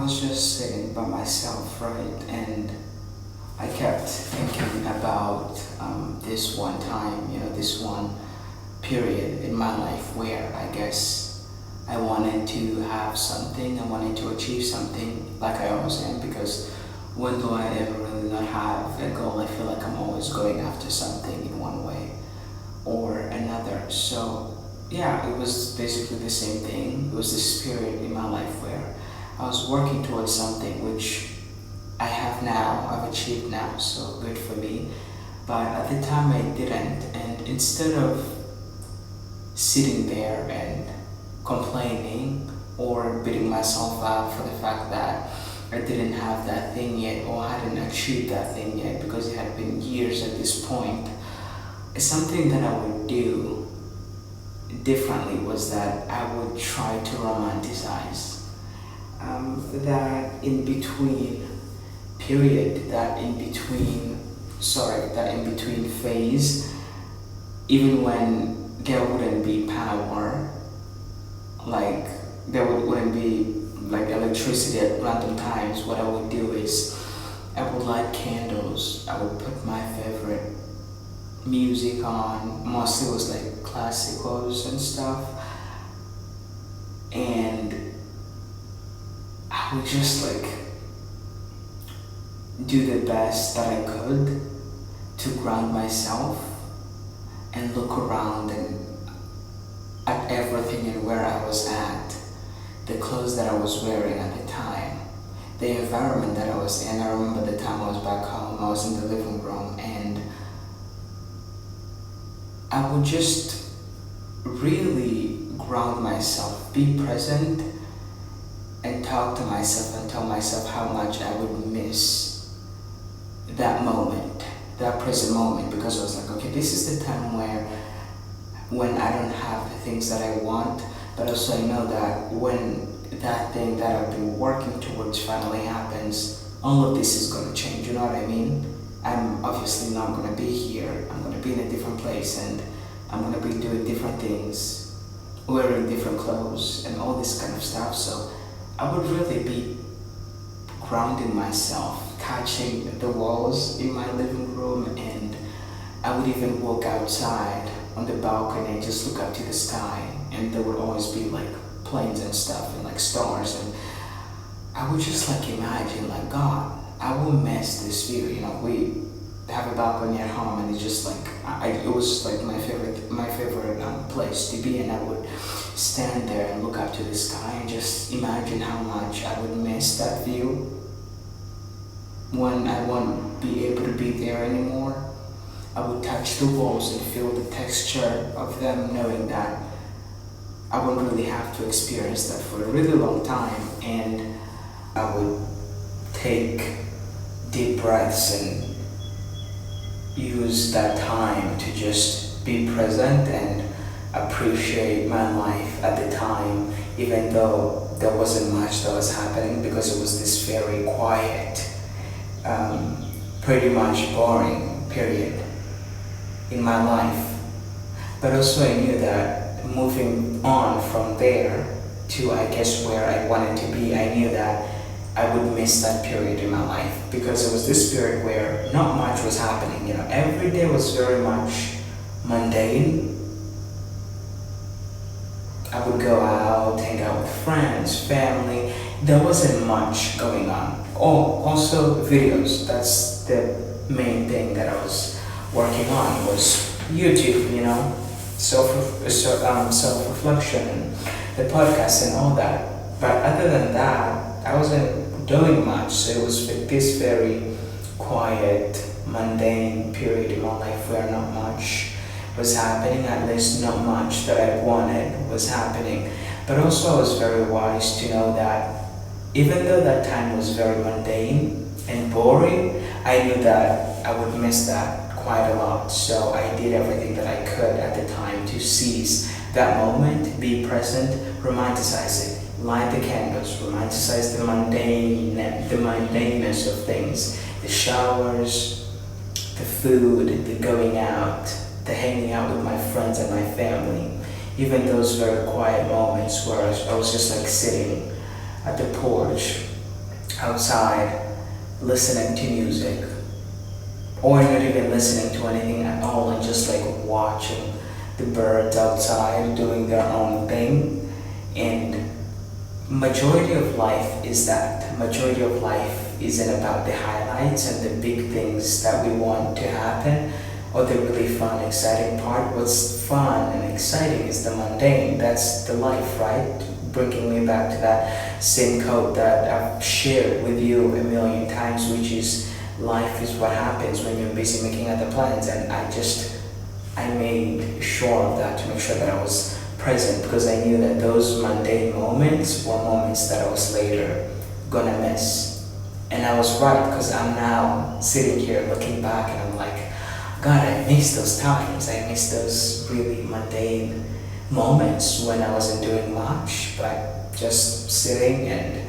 was just sitting by myself, right? And I kept thinking about this one time, this one period in my life where I guess I wanted to have something, I wanted to achieve something like I always am because when do I ever really not have a goal? I feel like I'm always going after something in one way or another. So yeah, it was basically the same thing. It was this period in my life where I was working towards something which I have now, I've achieved now, so good for me. But at the time I didn't, and instead of sitting there and complaining or beating myself up for the fact that I didn't have that thing yet or I hadn't achieved that thing yet because it had been years at this point, something that I would do differently was that I would try to romanticize that in between period, that in between phase, even when there wouldn't be power, like there wouldn't be like electricity at random times. What I would do is I would light candles, I would put my favorite music on, mostly it was like classicals and stuff, and I would just like do the best that I could to ground myself and look around and at everything and where I was at, the clothes that I was wearing at the time, the environment that I was in. I remember the time I was back home, I was in the living room, and I would just really ground myself, be present, and talk to myself and tell myself how much I would miss that moment, that present moment, because I was like, okay, this is the time when I don't have the things that I want, but also I know that when that thing that I've been working towards finally happens, all of this is going to change, you know what I mean? I'm obviously not going to be here, I'm going to be in a different place, and I'm going to be doing different things, wearing different clothes, and all this kind of stuff. So I would really be grounding myself, touching the walls in my living room, and I would even walk outside on the balcony and just look up to the sky, and there would always be like planes and stuff and like stars, and I would just like imagine like, God, I will miss this view. We have a balcony at home, and it's just like it was like my favorite place to be, and I would stand there and look up to the sky and just imagine how much I would miss that view when I won't be able to be there anymore. I would touch the walls and feel the texture of them, knowing that I wouldn't really have to experience that for a really long time, and I would take deep breaths and use that time to just be present and appreciate my life at the time, even though there wasn't much that was happening, because it was this very quiet, pretty much boring period in my life. But also I knew that moving on from there to, I guess, where I wanted to be, I knew that I would miss that period in my life, because it was this period where not much was happening. Every day was very much mundane. I would go out, hang out with friends, family. There wasn't much going on. Oh, also videos. That's the main thing that I was working on, was YouTube, self-reflection and the podcast and all that. But other than that, I wasn't doing much. So it was this very quiet, mundane period in my life where not much was happening, at least not much that I wanted was happening. But also I was very wise to know that even though that time was very mundane and boring, I knew that I would miss that quite a lot. So I did everything that I could at the time to seize that moment, be present, romanticize it, light the candles, romanticize the mundaneness of things, the showers, the food, the going out, the hanging out with my friends and my family, even those very quiet moments where I was just like sitting at the porch outside listening to music, or not even listening to anything at all, and just like watching the birds outside doing their own thing. And majority of life is that. Majority of life isn't about the highlights and the big things that we want to happen, or the really fun, exciting part. What's fun and exciting is the mundane. That's the life, right? Bringing me back to that same quote that I've shared with you a million times, which is life is what happens when you're busy making other plans. And I made sure of that to make sure that I was present, because I knew that those mundane moments were moments that I was later gonna miss. And I was right, because I'm now sitting here looking back and I'm like, God, I miss those times. I miss those really mundane moments when I wasn't doing much, but just sitting and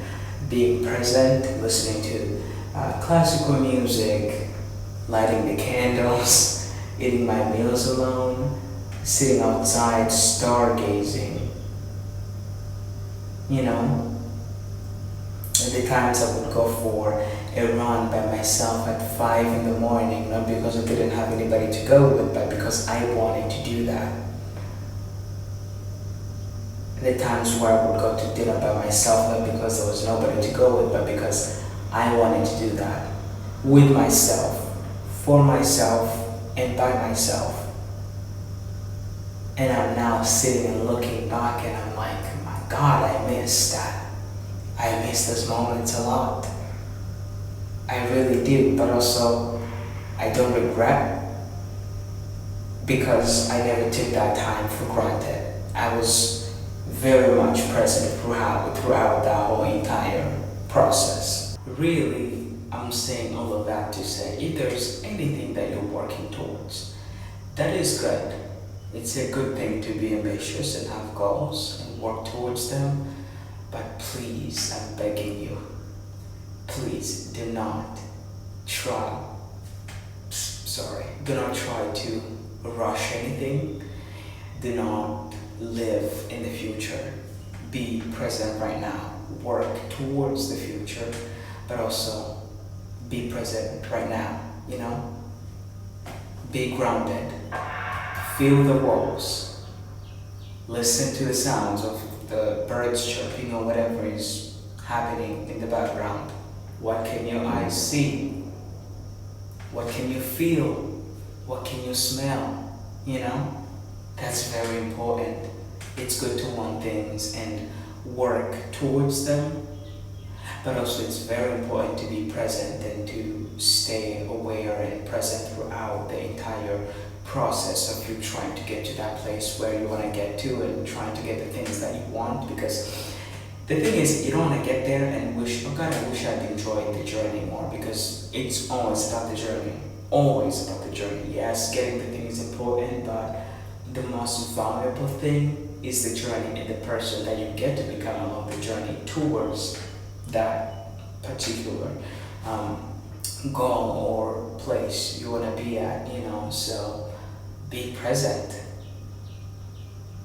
being present, listening to classical music, lighting the candles, eating my meals alone, sitting outside stargazing. You know, at the times I would go for a run by myself at 5 in the morning, not because I didn't have anybody to go with, but because I wanted to do that. The times where I would go to dinner by myself, not because there was nobody to go with, but because I wanted to do that with myself, for myself, and by myself. And I'm now sitting and looking back and I'm like, my God, I miss that. I miss those moments a lot. I really do, but also I don't regret, because I never took that time for granted. I was very much present throughout that whole entire process. Really, I'm saying all of that to say, if there's anything that you're working towards, that is good. It's a good thing to be ambitious and have goals and work towards them, but please, I'm begging you, please do not try to rush anything. Do not live in the future. Be present right now. Work towards the future, but also be present right now, you know? Be grounded. Feel the walls. Listen to the sounds of the birds chirping or whatever is happening in the background. What can your eyes see? What can you feel? What can you smell? You know? That's very important. It's good to want things and work towards them, but also it's very important to be present and to stay aware and present throughout the entire process of you trying to get to that place where you want to get to and trying to get the things that you want. Because the thing is, you don't want to get there and wish, oh God, I wish I'd enjoyed the journey more, because it's always about the journey. Always about the journey. Yes, getting the thing is important, but the most valuable thing is the journey and the person that you get to become along the journey towards that particular goal or place you want to be at, you know. So be present.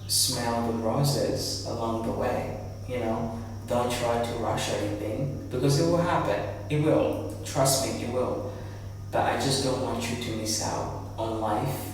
Smell the roses along the way, you know. Don't try to rush anything, because it will happen. It will. Trust me, it will. But I just don't want you to miss out on life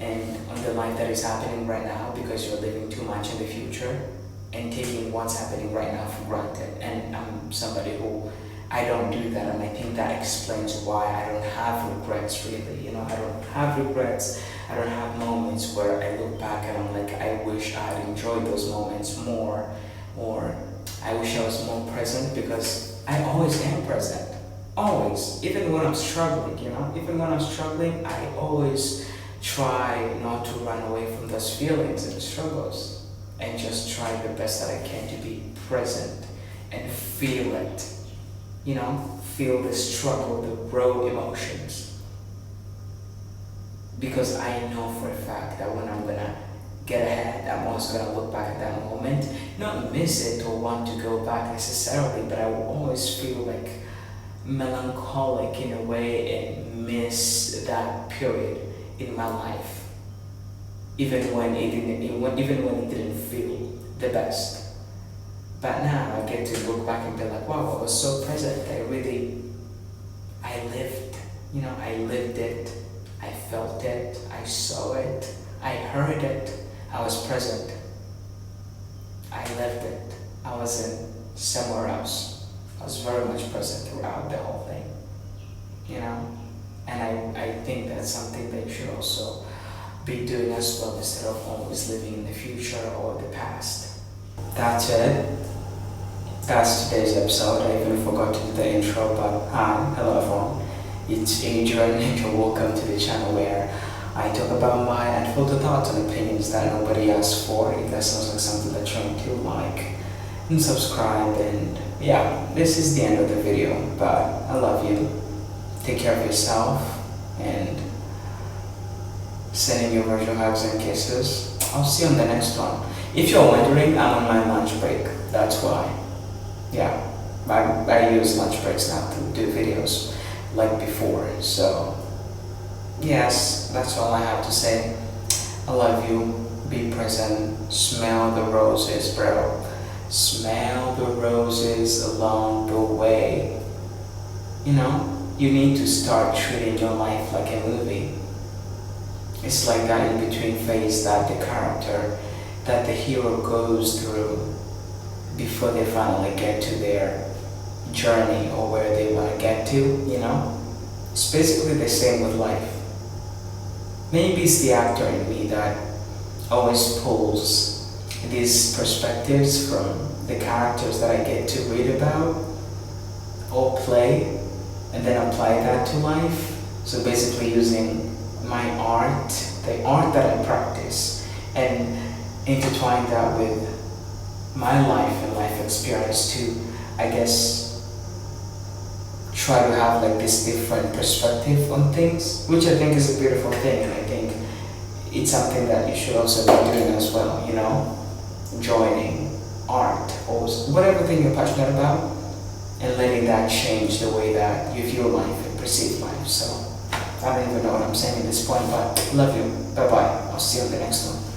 and on the life that is happening right now, because you're living too much in the future and taking what's happening right now for granted. And I'm somebody who, I don't do that, and I think that explains why I don't have regrets, really. You know, I don't have regrets. I don't have moments where I look back and I'm like, I wish I had enjoyed those moments more, or I wish I was more present, because I always am present. Always. Even when I'm struggling, you know, even when I'm struggling, I always try not to run away from those feelings and struggles, and just try the best that I can to be present and feel it. You know, feel the struggle, the raw emotions. Because I know for a fact that when I'm gonna get ahead, I'm always gonna look back at that moment, not miss it or want to go back necessarily, but I will always feel like melancholic in a way and miss that period in my life, even when it didn't feel the best. But now I get to look back and be like, wow, I was so present. I lived, I lived it. I felt it. I saw it. I heard it. I was present. I lived it. I wasn't somewhere else. I was very much present throughout the whole thing, And I think that's something that you should also be doing as well, instead of always living in the future or the past. That's it. That's today's episode. I even forgot to do the intro, but hi, hello everyone. It's Adrian and you're welcome to the channel where I talk about my unfiltered thoughts and opinions that nobody asked for. If that sounds like something that you're into, like and subscribe. And yeah, this is the end of the video, but I love you. Take care of yourself and sending you virtual hugs and kisses. I'll see you on the next one. If you're wondering, I'm on my lunch break. That's why. Yeah, I use lunch breaks now to do videos like before. So yes, that's all I have to say. I love you. Be present. Smell the roses, bro. Smell the roses along the way. You need to start treating your life like a movie. It's like that in between phase that the hero goes through before they finally get to their journey or where they want to get to, It's basically the same with life. Maybe it's the actor in me that always pulls these perspectives from the characters that I get to read about or play and then apply that to life. So basically using my art, the art that I practice, and intertwine that with my life and life experience to, I guess, try to have like this different perspective on things, which I think is a beautiful thing, and I think it's something that you should also be doing as well, joining art or whatever thing you're passionate about and letting that change the way that you view life and perceive life. So I don't even know what I'm saying at this point, but love you. Bye bye. I'll see you on the next one.